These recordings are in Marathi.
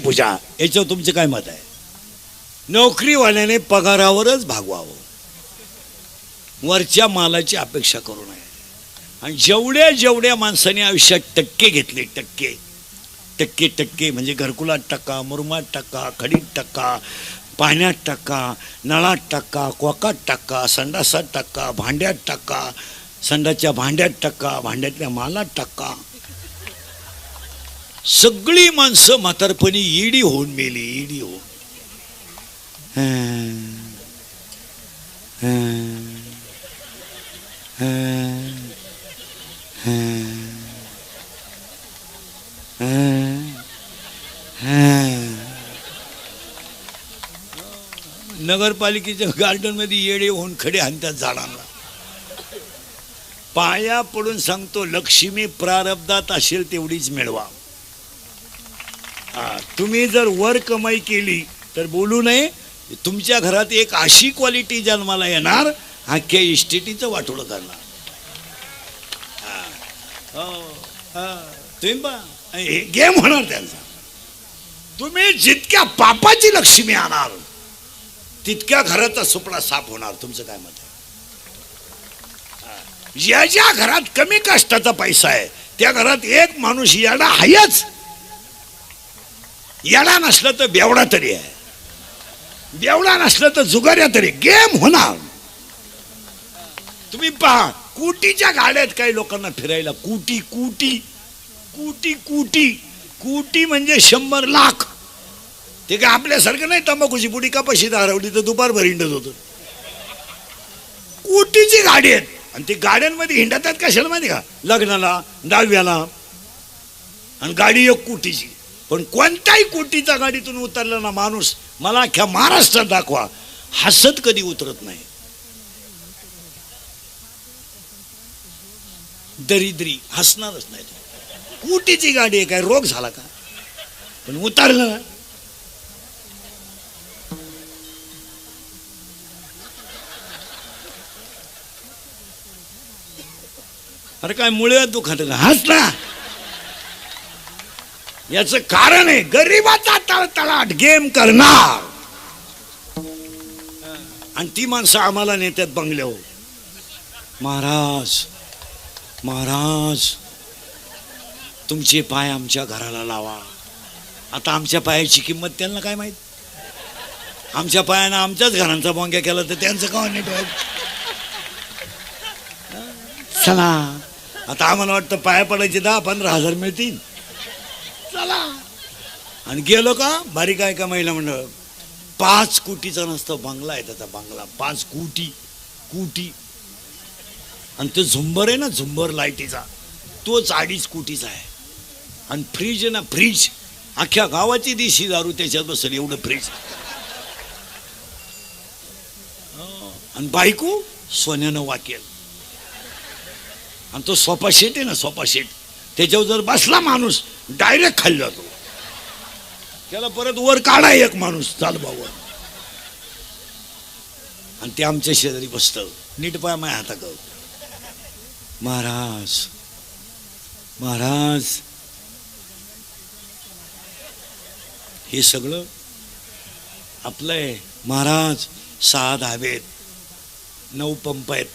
पूजा, याच्यावर तुमचं काय मत आहे? नोकरीवाल्याने पगारावरच भागवावं, वरच्या मालाची अपेक्षा करू नये. आणि जेवढ्या जेवढ्या माणसाने आयुष्यात टक्के घेतले, टक्के टक्के टक्के म्हणजे घरकुलात टक्का, मुरुमात टक्का, खडीत टक्का, पाण्यात टक्का, नळात टक्का, कोकात टक्का, संडासात टक्का, भांड्यात टक्का, संडाच्या भांड्यात टक्का, भांड्यातल्या मालात टक्का. सगळी माणसं म्हातारपणी ईडी होऊन मेली, ईडी होऊन. नगरपालिकेच्या गार्डन मध्ये येडे होऊन खडे हाणतात झाडांना. पाया पडून सांगतो, लक्ष्मी प्रारब्धात असेल तेवढीच मिळवा. तुम्ही जर वर कमाई केली तर बोलू नये. तुमच्या घरात एक अशी क्वालिटी जन्माला येणार, अख्ख्या इस्टेटीचं वाटोळं करणार. तुम्ही गेम होणार त्यांचा. तुम्ही जितक्या पापाची लक्ष्मी आणणार, तितक्या घराचा सुपडा साफ होणार. तुमचं काय मत आहे? ज्या ज्या घरात कमी कष्टाचा पैसा आहे, त्या घरात एक माणूस येडा आहेच. येडा नसला तर बेवडा तरी आहे, बेवडा नसला तर जुगाऱ्या तरी. गेम होणार. तुम्ही पहा, कोटीच्या गाड्यात काही लोकांना फिरायला. कोटी कोटी कोटी कोटी कोटी म्हणजे 100 लाख. ते काय आपल्यासारखं नाही, तंबाखूची पुडी कपाशी हरवली तर दुपारभर हिंडत होतं. कोटीची गाडी आहेत, आणि ते गाड्यांमध्ये हिंडतात कशाला माहिती का? लग्नाला, दहाव्याला. आणि गाडी एक कोटीची. पण कोणत्याही कोटीच्या गाडीतून उतरला ना माणूस, मला अख्ख्या महाराष्ट्रात दाखवा, हसत कधी उतरत नाही. दरिद्री हसणारच नाही. कोटीची गाडी आहे, काय रोग झाला का? पण उतरलं. अरे काय मुळे दुखत का? हसला. याचं कारण आहे, गरिबाचा तळतळाट गेम करणार. आणि ती माणसं आम्हाला नेत्यात बंगल्यावर. महाराज महाराज, तुमचे पाय आमच्या घराला लावा. आता आमच्या पायाची किंमत त्यांना काय माहित? आमच्या पायानं आमच्याच घरांचा बोंग्या केला तर त्यांचं का नीट व्हायचं? चला, आता आम्हाला वाटतं पाया पडायचे 10-15 हजार मिळतील. चला. आणि गेलो का, बारीक आहे का महिला मंडळ, 5 कोटीचा नसतो बंगला आहे त्याचा. बंगला 5 कोटी कोटी. आणि तो झुंबर आहे ना, झुंबर लाईटीचा, तोच 2.5 कोटीचा आहे. आणि फ्रीज आहे ना, फ्रीज, अख्ख्या गावाची देशी दारू त्याच्यात बसेल एवढं फ्रीज. आणि बायको सोन्यानं वाकेल. आणि तो सोफा सेट आहे ना, सोफा सेट, त्याच्यावर जर बसला माणूस डायरेक्ट खाली जातो. त्याला परत वर काढा एक माणूस, चाल भाऊ. आणि ते आमच्या शेजारी बसतं. नीट पाय माझ्या हाता. महाराज महाराज, हे सगळं आपलं आहे. महाराज 6 धाबे आहेत, 9 पंप आहेत,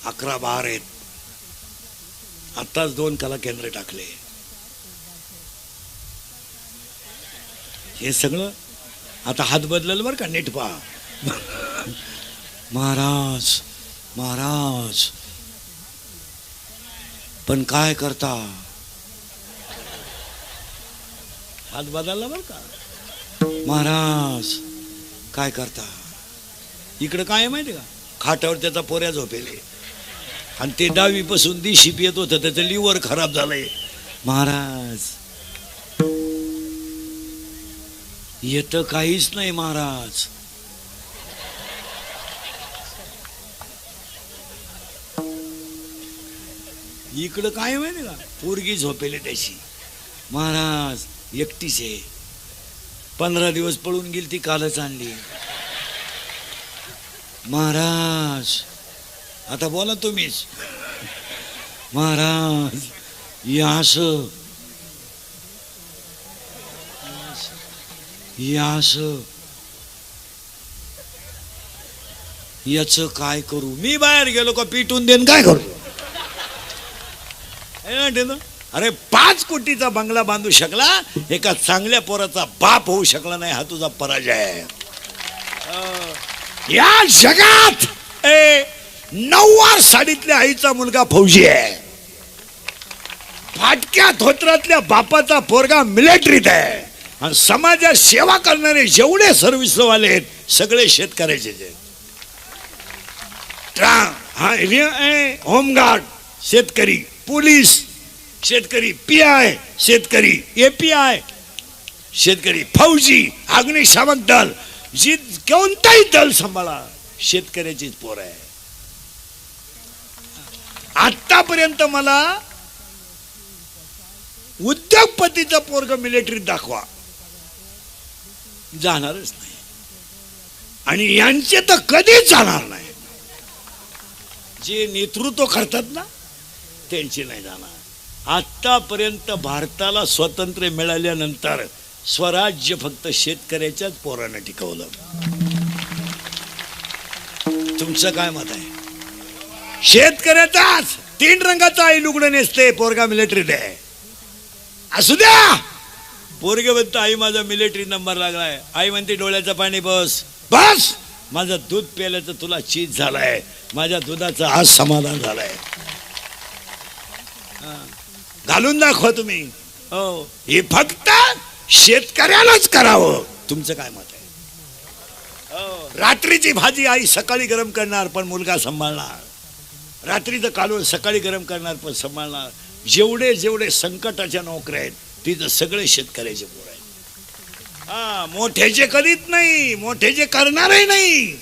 11 बार आहेत. आत्ताच 2 कला केंद्र टाकले. हे सगळं आता हात बदलल बरं का, नीट पहा. महाराज महाराज, पण काय करता? हात बदलला बरं का. महाराज काय करता? इकडं काय माहिती का, खाटावर त्याचा पोऱ्या झोपेले. आणि ते 10वी पासून दिशी पियत होतं, त्याचं लिव्हर खराब झालंय. महाराज येतं काहीच नाही. महाराज इकडं काय माहिती का, पोरगी झोपेले त्याची. महाराज एकटीच आहे, 15 दिवस पळून गेली ती, कालच आणली. महाराज आता बोला तुम्हीच. महाराज या असं याच काय करू? मी बाहेर गेलो का पिटून देन काय करू? अरे 5 कोटीचा बंगला बांधू शकला, एका चांगल्या पोराचा बाप होऊ शकला नाही, हा तुझा पराजय आहे. या जगात 9 साडीतल्या आईचा मुलगा फौजी आहे, फाटक्या धोत्रातल्या बापाचा पोरगा मिलिटरीत आहे, आणि समाजात सेवा करणारे जेवढे सर्व्हिसवाले आहेत सगळे शेतकऱ्याचे. होमगार्ड शेतकरी, पोलीस शेतकरी, PI शेतकरी, API शेतकरी, फौजी, अग्निशामक दल, जी कोणताही दल सांभाळा शेतकऱ्याचीच पोर आहे. आतापर्यंत मला उद्योगपतीचा पोरग मिलिटरीत दाखवा, जाणारच नाही. आणि यांचे तर कधीच जाणार नाही. जे नेतृत्व करतात ना त्यांची नाही जाणार. आतापर्यंत भारताला स्वातंत्र्य मिळाल्यानंतर स्वराज्य फक्त शेतकऱ्याच्याच पोरानं टिकवलं. तुमचं काय मत आहे? शेतकऱ्याचाच 3 रंगाचा आई लुगडं नेसते, पोरगा मिलिटरीत आहे. असू द्या, पोरगे म्हणतं आई माझा मिलिटरी नंबर लागलाय. आई म्हणते डोळ्याचं पाणी बस बस, माझं दूध प्यायल्याचं तुला चीज झालाय, माझ्या दुधाचं आज समाधान झालंय. घालून दाखवा तुम्ही. हो, हे फक्त शेतकऱ्यालाच करावं. तुमचं काय मत आहे? रात्रीची भाजी आई सकाळी गरम करणार पण मुलगा सांभाळणार, रात्रीचं कालवण सकाळी गरम करणार पण सांभाळणार. जेवढे जेवढे संकटाच्या नोकऱ्या आहेत तिथं सगळे शेतकऱ्याचे पोर आहेत. मोठ्याचे करीत नाही, मोठ्याचे करणारही नाही.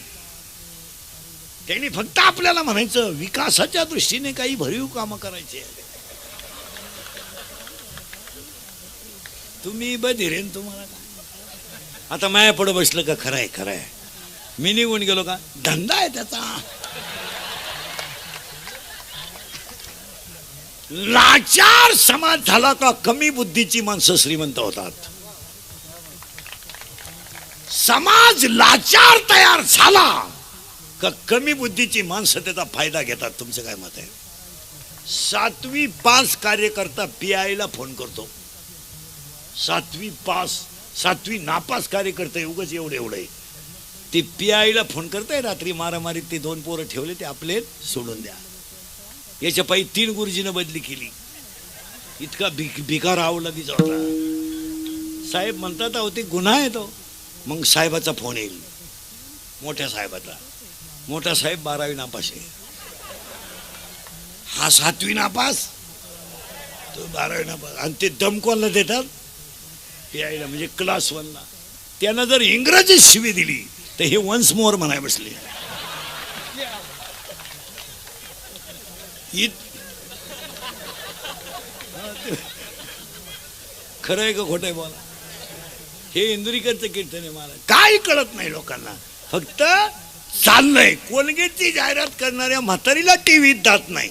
त्यांनी फक्त आपल्याला म्हणायचं विकासाच्या दृष्टीने काही भरीव कामं करायचे. तुम्ही बधिरेन, तुम्हाला काय आता माया पुढे बसलं का? खरं आहे, खरं आहे. मी निघून गेलो का? धंदा आहे त्याचा. लाचार समाज झाला का कमी बुद्धीची माणसं श्रीमंत होतात. समाज लाचार तयार झाला का कमी बुद्धीची माणसं त्याचा फायदा घेतात. तुमचं काय मत आहे? 7वी पास कार्यकर्ता PI ला फोन करतो. 7वी पास, 7वी नापास कार्यकर्ता उगाच एवढे ते PI ला फोन करताय. रात्री मारामारीत ते 2 पोरं ठेवले, ते आपले सोडून द्या. याच्या पायी 3 गुरुजीनं बदली केली. इतका भिकार आवला तिचा होता. साहेब म्हणतात अहो ते गुन्हा आहे तो. मग साहेबाचा फोन येईल, मोठ्या साहेबाचा. मोठा साहेब 12वी नापास आहे, हा 7वी नापास, तो 12वी नापास. आणि ते दमकोला देतात PI ला, म्हणजे क्लास 1 ला. त्यानं जर इंग्रजी शिवी दिली तर हे वन्स मोर म्हणाय बसले. खरं आहे का खोटं आहे बोला? हे इंदुरीकरचं कीर्तन आहे. मला काय कळत नाही लोकांना. फक्त चाललंय. कोलगेटची जाहिरात करणाऱ्या म्हातारीला टीव्हीत जात नाही,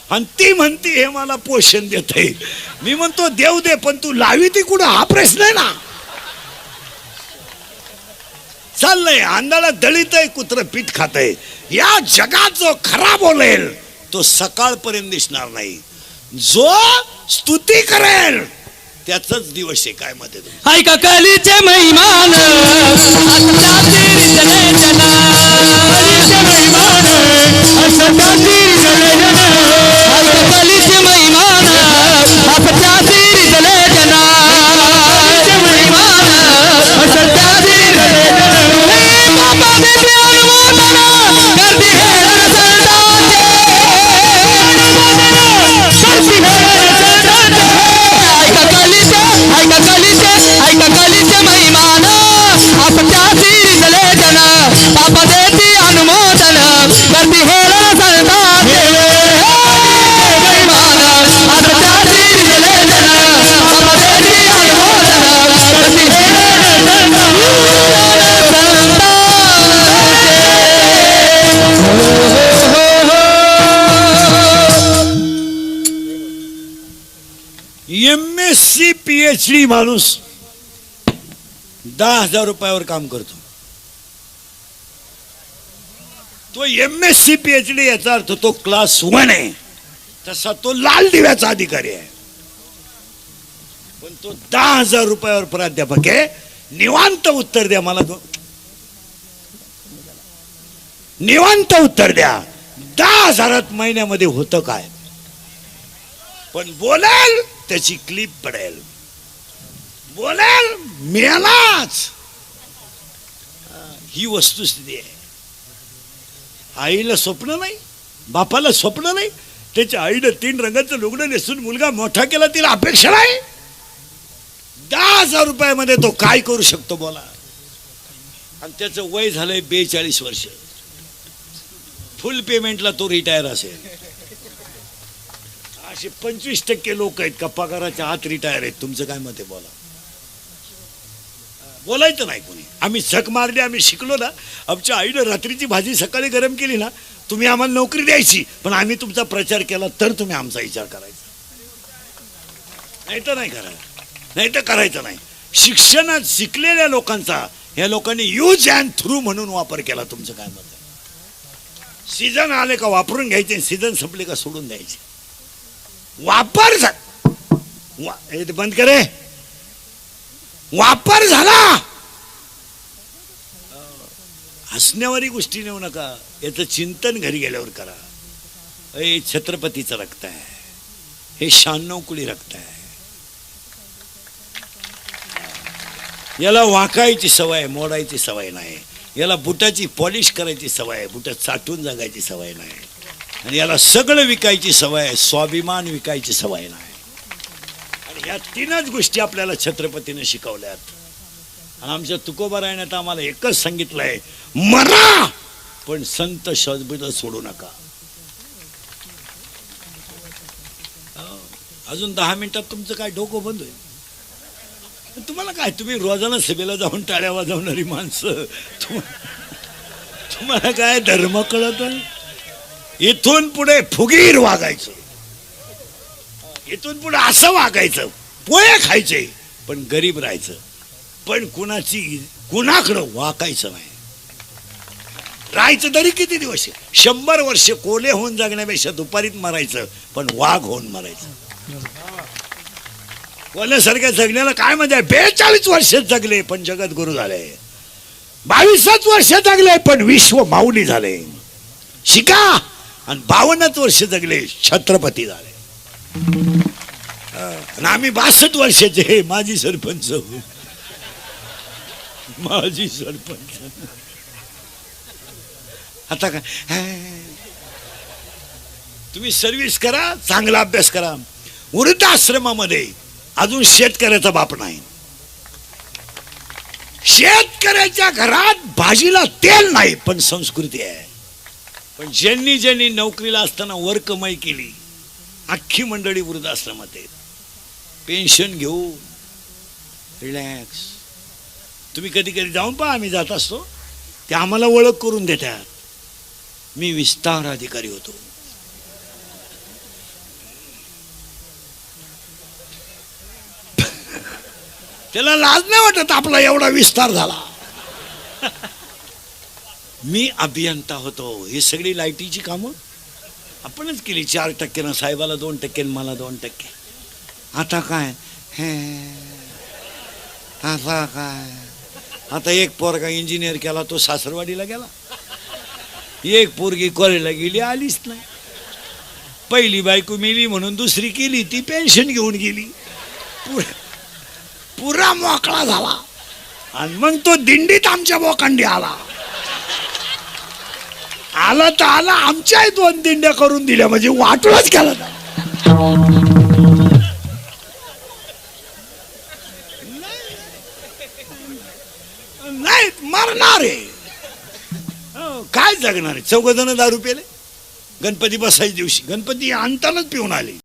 आणि ती म्हणते हे मला पोषण देते. मी म्हणतो देव दे, पण तू लावी ती कुठं हा प्रश्न आहे ना. चाललंय आंधळा दळीत आहे, कुत्र पीठ खातय. या जगात जो खरा बोलेल तो सकाळपर्यंत दिसणार नाही. जो स्तुती करेल त्याचाच दिवस आहे. काय मध्ये ऐका कलीचे महिमान पाप देती अनुमोदन करती हेला संतान. MSc PhD माणूस 10,000 रुपयावर काम करतो. तो MSc PhD याचा अर्थ तो क्लास 1 आहे. तसा तो लाल दिव्याचा अधिकारी आहे. पण तो 10,000 रुपयावर प्राध्यापक आहे. निवांत उत्तर द्या मला. निवांत उत्तर द्या. 10,000 महिन्यामध्ये होतं काय? पण बोलेल त्याची क्लिप पडेल. बोलेल मिळालाच. ही वस्तुस्थिती आहे. आईला स्वप्न नाही, बापाला स्वप्न नाही. त्याच्या आईनं 3 रंगाचं लुगडं नेसून मुलगा मोठा केला, तिला अपेक्षा नाही. 10,000 रुपयामध्ये तो काय करू शकतो बोला. आणि त्याचं वय झालंय 42 वर्ष. फुल पेमेंटला तो रिटायर असेल. असे 25% लोक आहेत का पगाराच्या आत रिटायर आहेत. तुमचं काय मत आहे बोला. बोलायचं नाही कोणी. आम्ही झक मारली, आम्ही शिकलो ना. आमच्या आईनं रात्रीची भाजी सकाळी गरम केली ना, तुम्ही आम्हाला नोकरी द्यायची, पण आम्ही तुमचा प्रचार केला तर तुम्ही आमचा विचार करायचा. नाही तर नाही करायला. नाही तर करायचं नाही. शिक्षणात शिकलेल्या लोकांचा या लोकांनी यूज अँड थ्रू म्हणून वापर केला. तुमचं काय मत आहे? सीझन आले का वापरून घ्यायचे, सीझन संपले का सोडून द्यायचे. वापर बंद करे. वापर झाला. हसण्यावारी गोष्टी नेऊ नका. याचं चिंतन घरी गेल्यावर करा. हे छत्रपतीचं रक्त आहे. हे 96 कुळी रक्त आहे. याला वाकायची सवय, मोडायची सवय नाही. याला बुटाची पॉलिश करायची सवय आहे. बुटात साठून जगायची सवय नाही. आणि याला सगळं विकायची सवय आहे. स्वाभिमान विकायची सवय नाही. आणि ह्या 3च गोष्टी आपल्याला छत्रपतीने शिकवल्यात. आणि आमच्या तुकोबारायने आम्हाला एकच सांगितलंय, मरा पण संत शब्द सोडू नका. अजून 10 मिनिटात तुमचं काय डोकं बंद होईल. तुम्हाला काय, तुम्ही रोजाना सभेला जाऊन टाळ्या वाजवणारी माणसं, तुम्हाला काय धर्म कळत आहे. इथून पुढे फुगीर वागायचं. इथून पुढे असं वागायचं. पोहे खायचे पण गरीब राहायचं. पण कुणाकडं वाकायचं नाही. राहायचं तरी किती दिवस? 100 वर्ष कोले होऊन जगण्यापेक्षा दुपारीत मरायचं, पण वाघ होऊन मरायचं. कोल्यासारख्या जगण्याला काय मजा आहे. 42 वर्ष जगले पण जगद्गुरु झाले. 22 वर्ष जगले पण विश्व माऊली झाले. शिका. आणि 52 वर्ष जगले छत्रपती झाले. आणि आम्ही 62 वर्षाचे माजी सरपंच. माजी सरपंच. आता काय, तुम्ही सर्व्हिस करा, चांगला अभ्यास करा. वृद्धाश्रमामध्ये अजून शेतकऱ्याचा बाप नाही. शेतकऱ्याच्या घरात भाजीला तेल नाही पण संस्कृती आहे. पण ज्यांनी नोकरीला असताना वर कमाई केली, अख्खी मंडळी वृद्धाश्रमात आहेत. पेन्शन घेऊन रिलॅक्स. तुम्ही कधी कधी जाऊन पहा. आम्ही जात असतो ते आम्हाला ओळख करून देतात. मी विस्तार अधिकारी होतो. त्याला लाज नाही वाटत आपला एवढा विस्तार झाला. मी अभियंता होतो. ही सगळी लाईटीची कामं आपणच केली. 4% साहेबाला 2% मला 2%. आता काय हे, आता काय, आता एक पोरगा इंजिनियर केला, तो सासरवाडीला गेला. एक पोरगी कॉलेजला गेली, आलीच नाही. पहिली बायको मेली म्हणून दुसरी केली, ती पेन्शन घेऊन गेली. पुरा मोकळा झाला. आणि मग तो दिंडीत आमच्या बोकांडी आला. आला तर आला. आमच्याही 2 दिंड्या करून दिल्या म्हणजे वाटूनच केला. नाही मरणार आहे. काय जगणार आहे. 4 जण दारू पेले गणपती बसायच्या दिवशी. गणपती आणतानाच पिऊन आले.